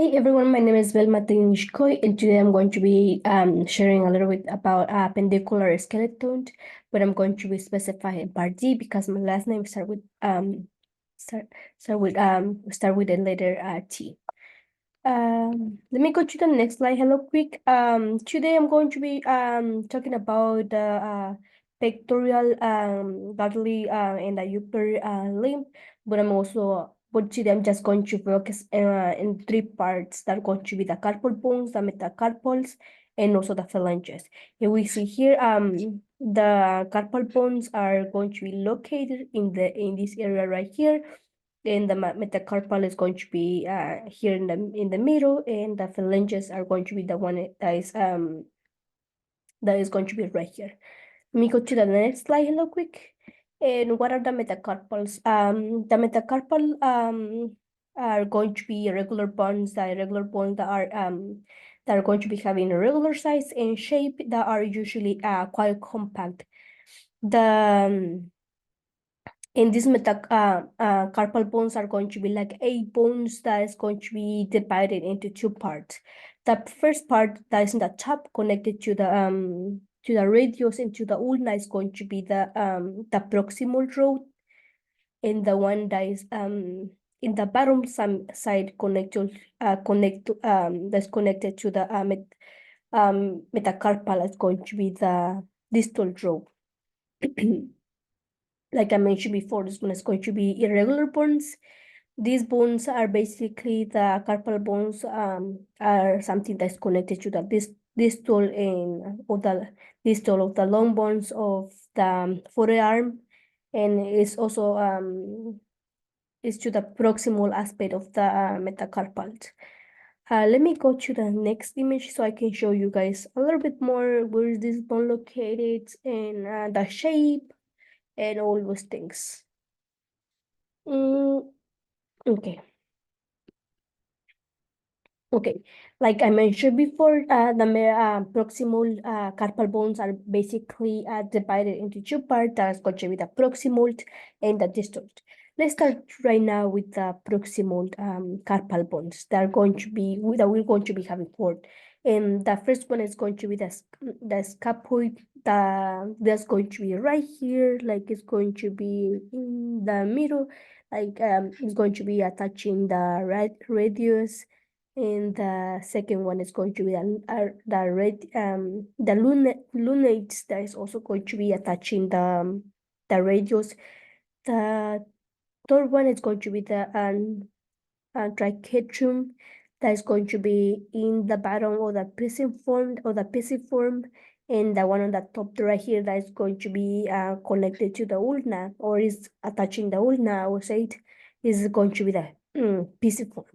Hi everyone, my name is Velma Tinishkoi, and today I'm going to be sharing a little bit about appendicular skeleton, but I'm going to be specifying part D because my last name start with the letter T. Let me go to the next slide. Hello, quick. Today I'm going to be talking about the pectoral, bodily, and the upper limb, but today I'm just going to focus in three parts that are going to be the carpal bones, the metacarpals, and also the phalanges. And we see here, the carpal bones are going to be located in this area right here. Then the metacarpal is going to be here in the middle, and the phalanges are going to be the one that is going to be right here. Let me go to the next slide, hello quick. And what are the metacarpals? The metacarpal are going to be irregular bones, the irregular bones that are going to be having a regular size and shape that are usually quite compact. And these carpal bones are going to be like 8 bones that is going to be divided into 2 parts. The first part that is in the top connected to the radius and to the ulna is going to be the proximal root, and the one that is in the bottom side that's connected to the metacarpal is going to be the distal root. Like I mentioned before, this one is going to be irregular bones. These bones are basically the carpal bones, are something that's connected to the distal of the long bones of the forearm, and is also is to the proximal aspect of the metacarpals. Let me go to the next image so I can show you guys a little bit more where is this bone located and the shape and all those things. Okay. Okay, like I mentioned before, the proximal carpal bones are basically divided into 2 parts. That's going to be the proximal and the distal. Let's start right now with the proximal carpal bones. We're going to be having 4. And the first one is going to be the scapuloid. That's going to be right here, like it's going to be in the middle, like it's going to be attaching the right radius, and the second one is going to be the lunates that is also going to be attaching the radius. The third one is going to be the triquetrum that is going to be in the bottom of the pisiform, and the one on the top right here that is going to be connected to the ulna, or is attaching the ulna, I would say, is going to be the pisiform.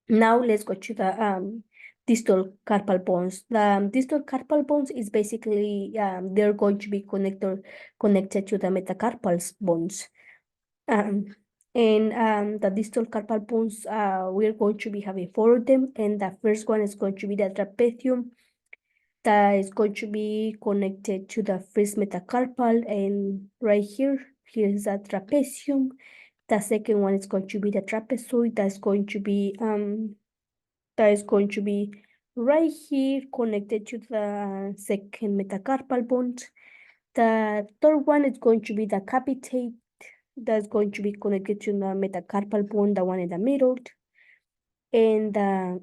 Now let's go to the distal carpal bones. The distal carpal bones is basically they're going to be connected to the metacarpal bones. And the distal carpal bones, we're going to be having 4 of them, and the first one is going to be the trapezium that is going to be connected to the first metacarpal, and right here is the trapezium. The second one is going to be the trapezoid that's going to be right here connected to the second metacarpal bone. The third one is going to be the capitate that's going to be connected to the metacarpal bone, the one in the middle. And the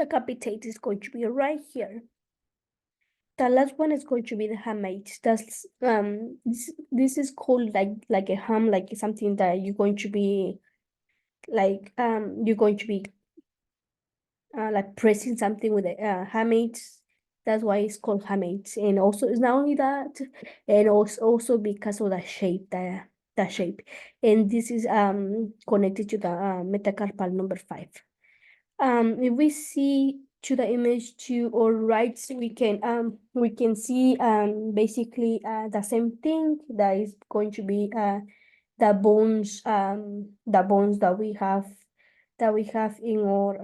capitate is going to be right here. The last one is going to be the hamate. That's this is called like a ham, like something that you're going to be like like pressing something with a hamate. That's why it's called hamate. And also it's not only that, and also because of the shape, the shape. And this is connected to the metacarpal number 5. If we see to the image to our right, we can see basically the same thing that is going to be the bones that we have in our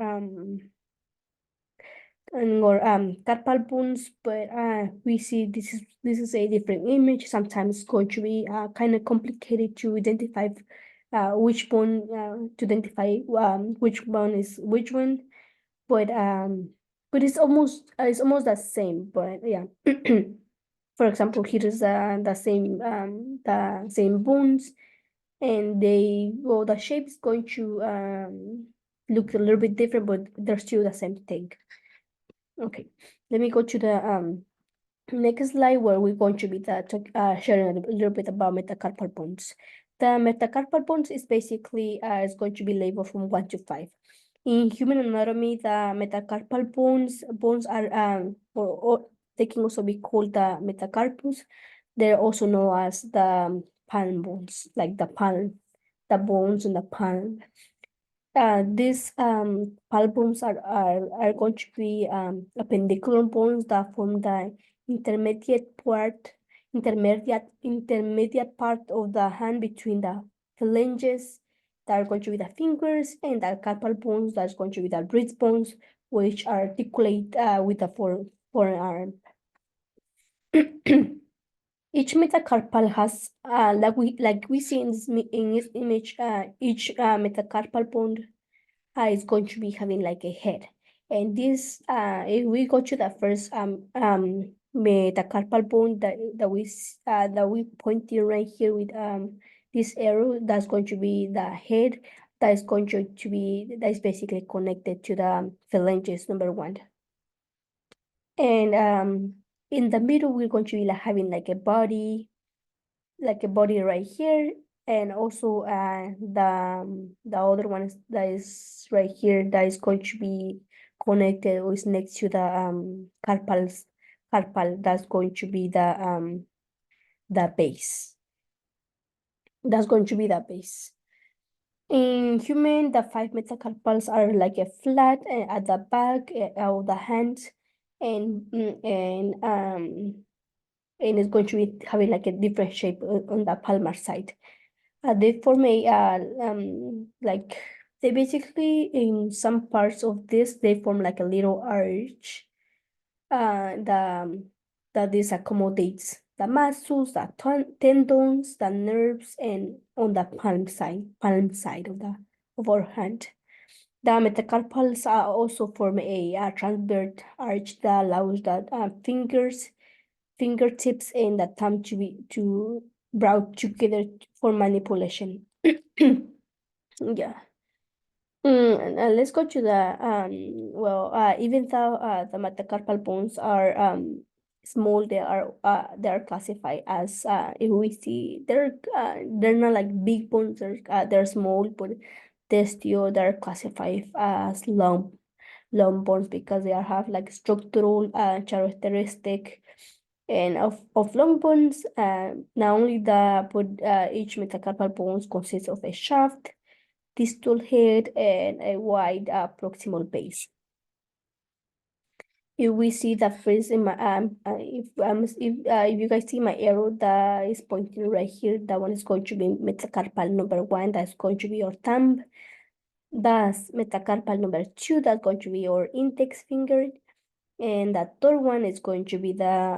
carpal bones, but we see this is a different image. Sometimes it's going to be kind of complicated to identify which bone to identify which bone is which one, but it's almost the same, but yeah. For example, here is the same bones, and the shape is going to look a little bit different, but they're still the same thing. Okay, let me go to the next slide, where we're going to be sharing a little bit about metacarpal bones. The metacarpal bones is basically is going to be labeled from 1 to 5. In human anatomy, the metacarpal bones are or they can also be called the metacarpus. They're also known as the palm bones, like the bones in the palm. These palm bones are going to be appendicular bones that form the intermediate part intermediate part of the hand between the phalanges that are going to be the fingers, and the carpal bones that's going to be the wrist bones, which articulate with the forearm. Each metacarpal has like we see in this image, each metacarpal bone is going to be having like a head. And this, if we go to the first metacarpal bone that we pointed right here with this arrow, that's going to be the head. That is basically connected to the phalanges number 1. And in the middle, we're going to be like having like a body right here, and also the other one that is right here, that is going to be connected or is next to the carpal. That's going to be the base. That's going to be the base. In human, the 5 metacarpals are like a flat at the back of the hand, and it's going to be having like a different shape on the palmar side. They form like they basically, in some parts of this, they form like a little arch that this accommodates the muscles, the tendons, the nerves, and on the palm side of our hand. The metacarpals also form a transverse arch that allows the fingertips and the thumb to brought together for manipulation. Yeah. Let's go to the even though the metacarpal bones are small, they are classified as if we see they're not like big bones, they're small, but they're classified as long bones, because they have like structural characteristic. And of long bones, not only but each metacarpal bones consists of a shaft, distal head, and a wide proximal base. If we see the first in my if you guys see my arrow that is pointing right here, that one is going to be metacarpal number 1. That's going to be your thumb. That's metacarpal number 2. That's going to be your index finger. And the third one is going to be the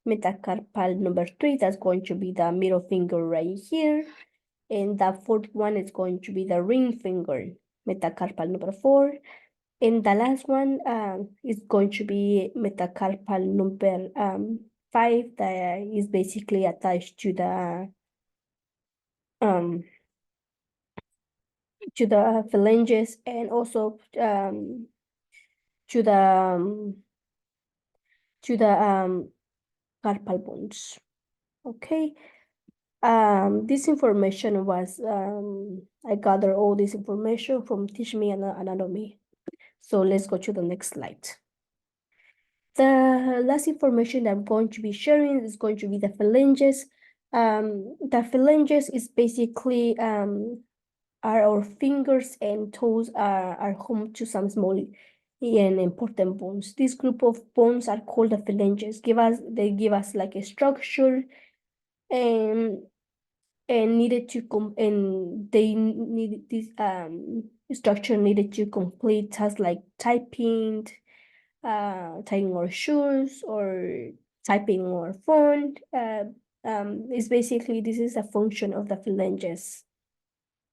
metacarpal number 3. That's going to be the middle finger right here. And the fourth one is going to be the ring finger, metacarpal number 4. And the last one is going to be metacarpal number 5, that is basically attached to um the phalanges, and also to the carpal bones. Okay. This information was I gathered all this information from Teach Me Anatomy. So let's go to the next slide. The last information that I'm going to be sharing is going to be the phalanges. The phalanges is basically are our fingers and toes are home to some small and important bones. This group of bones are called the phalanges. They give us like a structure, and needed to and they need this structure needed to complete tasks like tying our shoes or typing our phone. It's basically, this is a function of the phalanges.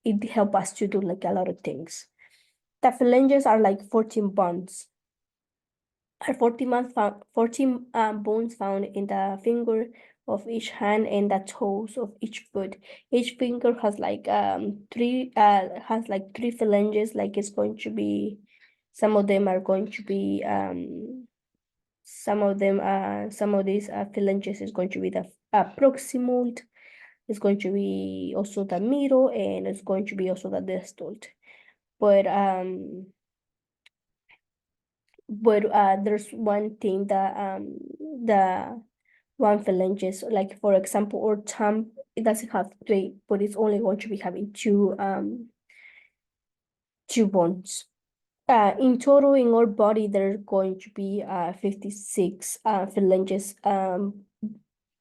it helps us to do like a lot of things. The phalanges are like 14 bonds. Are 14 bones found in the finger of each hand and the toes of each foot. Each finger has like three phalanges. Like it's going to be, some of them are going to be some of these phalanges is going to be the proximal. It's going to be also the middle, and it's going to be also the distal. But there's one thing that the one phalanges, like for example, or thumb, it doesn't have three, but it's only going to be having two bones. In total, in our body, there's going to be 56 phalanges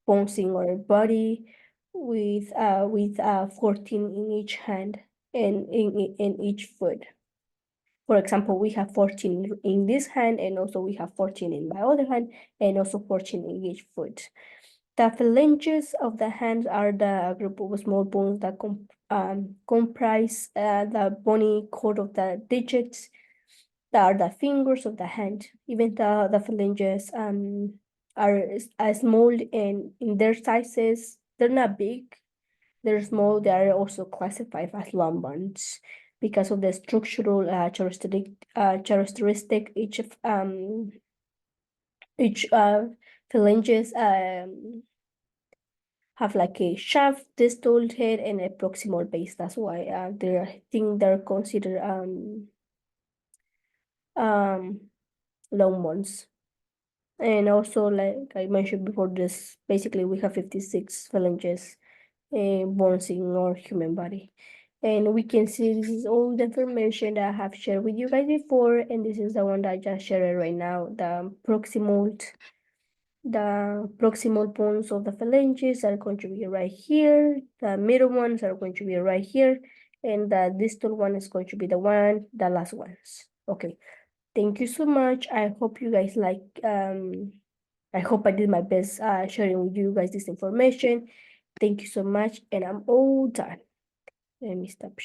bones in our body, with 14 in each hand and in each foot. For example, we have 14 in this hand, and also we have 14 in my other hand, and also 14 in each foot. The phalanges of the hands are the group of small bones that comprise the bony cord of the digits. That are the fingers of the hand. Even the phalanges are small in their sizes. They're not big. They're small. They are also classified as long bones because of the structural characteristic each phalanges have like a shaft, distal head, and a proximal base. That's why I think they're considered long ones. And also, like I mentioned before, this basically we have 56 phalanges bones in our human body. And we can see this is all the information that I have shared with you guys before, and this is the one that I just shared right now. The proximal bones of the phalanges are going to be right here. The middle ones are going to be right here, and the distal one is going to be the last ones. Okay. Thank you so much. I hope you guys like, I hope I did my best sharing with you guys this information. Thank you so much, and I'm all done. Let me stop